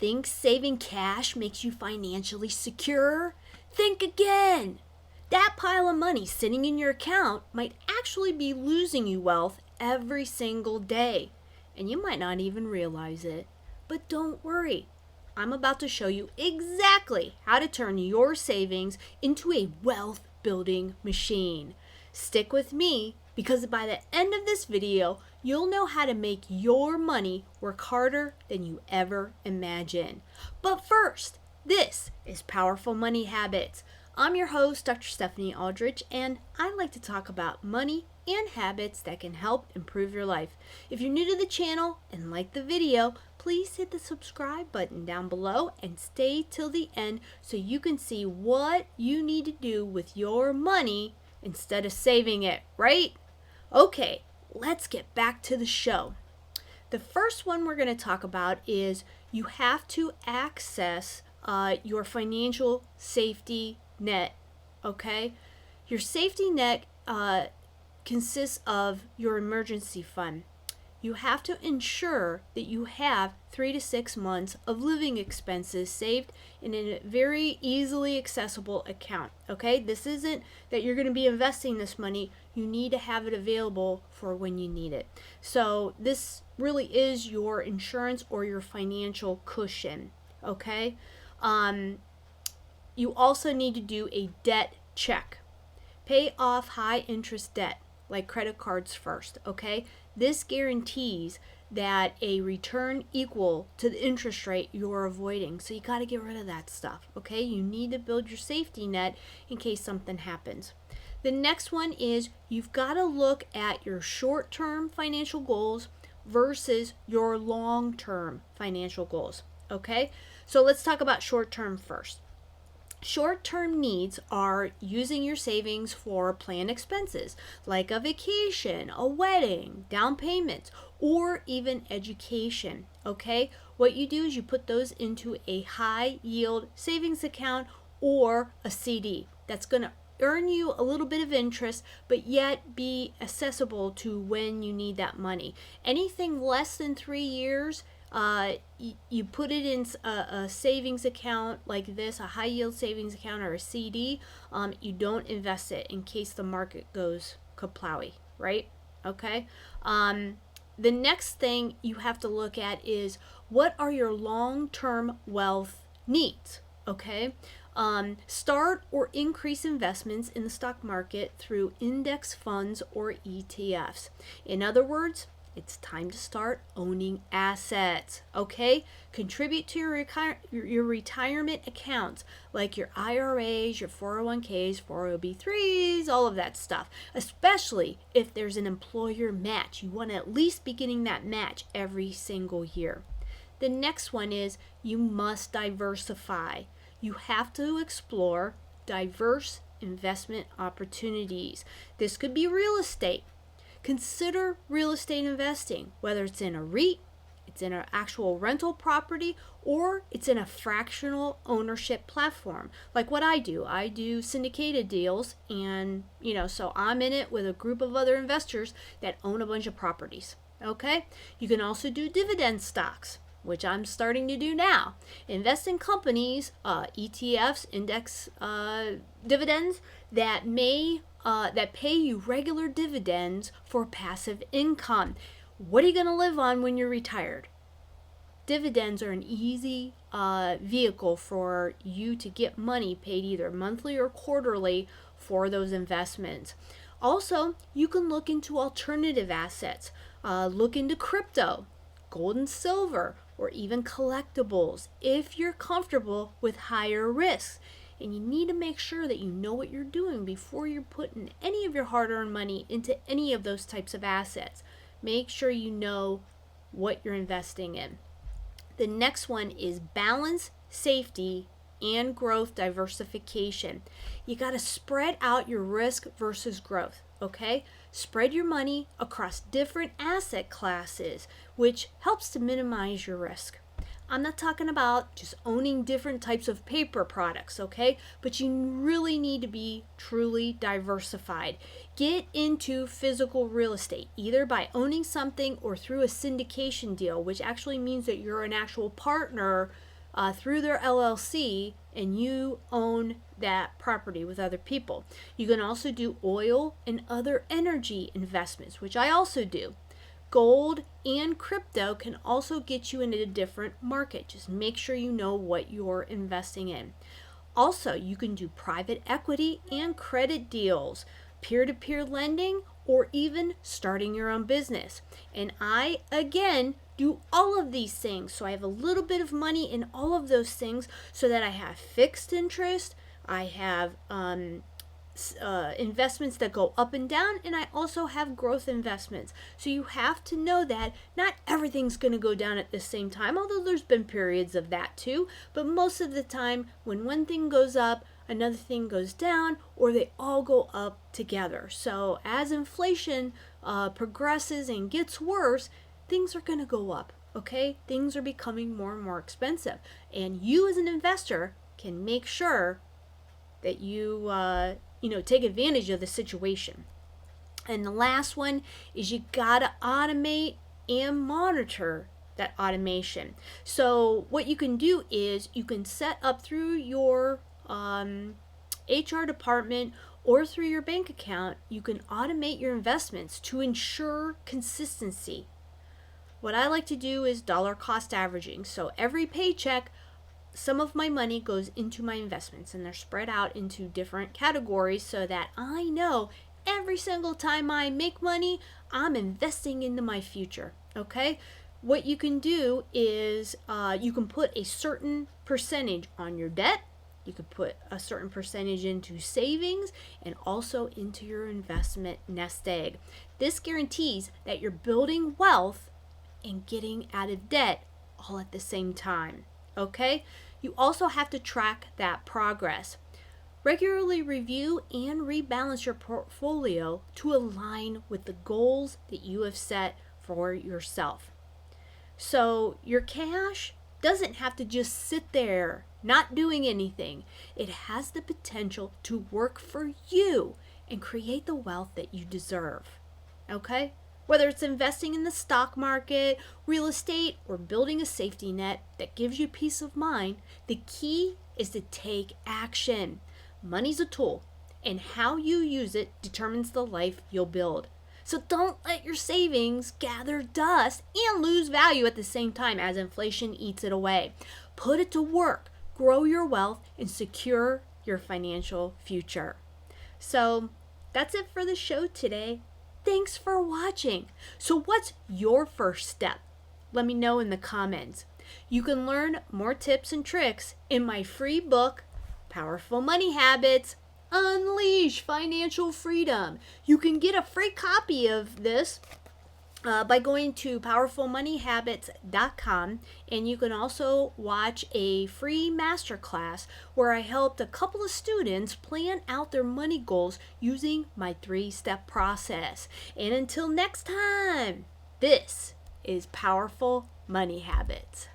Think saving cash makes you financially secure? Think again. That pile of money sitting in your account might actually be losing you wealth every single day, and you might not even realize it. But don't worry. I'm about to show you exactly how to turn your savings into a wealth building machine. Stick with me because by the end of this video, you'll know how to make your money work harder than you ever imagined. But first, this is Powerful Money Habits. I'm your host, Dr. Stephanie Aldrich, and I like to talk about money and habits that can help improve your life. If you're new to the channel and like the video, please hit the subscribe button down below and stay till the end so you can see what you need to do with your money instead of saving it, right? Okay, let's get back to the show. The first one we're going to talk about is you have to access your financial safety net, okay? Your safety net consists of your emergency fund. You have to ensure that you have 3 to 6 months of living expenses saved in a very easily accessible account, okay? This isn't that you're going to be investing this money. You need to have it available for when you need it. So this really is your insurance or your financial cushion, okay? You also need to do a debt check. Pay off high interest debt like credit cards first, okay? This guarantees that a return equal to the interest rate you're avoiding. So you got to get rid of that stuff, okay? You need to build your safety net in case something happens. The next one is you've got to look at your short-term financial goals versus your long-term financial goals, okay? So let's talk about short-term first. Short-term needs are using your savings for planned expenses like a vacation, a wedding, down payments, or even education, okay? What you do is you put those into a high-yield savings account or a CD. That's going to earn you a little bit of interest, but yet be accessible to when you need that money. Anything less than 3 years, you put it in a savings account like this, a high yield savings account or a CD. You don't invest it in case the market goes kaplowy, right? Okay. The next thing you have to look at is what are your long-term wealth needs, okay? Start or increase investments in the stock market through index funds or ETFs. In other words, it's time to start owning assets, okay? Contribute to your retirement accounts like your IRAs, your 401ks, 403s, all of that stuff, especially if there's an employer match. You want to at least be getting that match every single year. The next one is you must diversify. You have to explore diverse investment opportunities. This could be real estate. Consider real estate investing, whether it's in a REIT, it's in an actual rental property, or it's in a fractional ownership platform. Like what I do. I do syndicated deals, and so I'm in it with a group of other investors that own a bunch of properties. Okay? You can also do dividend stocks, which I'm starting to do now. Invest in companies, ETFs, index dividends that pay you regular dividends for passive income. What are you going to live on when you're retired? Dividends are an easy vehicle for you to get money paid either monthly or quarterly for those investments. Also, you can look into alternative assets. Look into crypto, gold and silver, or even collectibles if you're comfortable with higher risks. And you need to make sure that you know what you're doing before you're putting any of your hard-earned money into any of those types of assets. Make sure you know what you're investing in. The next one is balance, safety, and growth diversification. You got to spread out your risk versus growth, okay? Spread your money across different asset classes, which helps to minimize your risk. I'm not talking about just owning different types of paper products, okay? But you really need to be truly diversified. Get into physical real estate, either by owning something or through a syndication deal, which actually means that you're an actual partner through their LLC, and you own that property with other people. You can also do oil and other energy investments, which I also do. Gold and crypto can also get you into a different market. Just make sure you know what you're investing in. Also, you can do private equity and credit deals, peer-to-peer lending, or even starting your own business. And I, again, do all of these things. So I have a little bit of money in all of those things so that I have fixed interest, I have investments that go up and down, and I also have growth investments. So you have to know that not everything's going to go down at the same time, although there's been periods of that too. But most of the time, when one thing goes up, another thing goes down, or they all go up together. So as inflation progresses and gets worse, things are going to go up. Okay, things are becoming more and more expensive, and you as an investor can make sure that you take advantage of the situation. And the last one is you gotta automate and monitor that automation. So what you can do is you can set up through your HR department or through your bank account, you can automate your investments to ensure consistency. What I like to do is dollar cost averaging. So every paycheck, some of my money goes into my investments, and they're spread out into different categories so that I know every single time I make money, I'm investing into my future. Okay? What you can do is you can put a certain percentage on your debt, you can put a certain percentage into savings, and also into your investment nest egg. This guarantees that you're building wealth and getting out of debt all at the same time. Okay? You also have to track that progress. Regularly review and rebalance your portfolio to align with the goals that you have set for yourself. So your cash doesn't have to just sit there not doing anything. It has the potential to work for you and create the wealth that you deserve. Okay? Whether it's investing in the stock market, real estate, or building a safety net that gives you peace of mind, the key is to take action. Money's a tool, and how you use it determines the life you'll build. So don't let your savings gather dust and lose value at the same time as inflation eats it away. Put it to work, grow your wealth, and secure your financial future. So that's it for the show today. Thanks for watching. So what's your first step? Let me know in the comments. You can learn more tips and tricks in my free book, Powerful Money Habits, Unleash Financial Freedom. You can get a free copy of this by going to powerfulmoneyhabits.com, and you can also watch a free masterclass where I helped a couple of students plan out their money goals using my 3-step process. And until next time, this is Powerful Money Habits.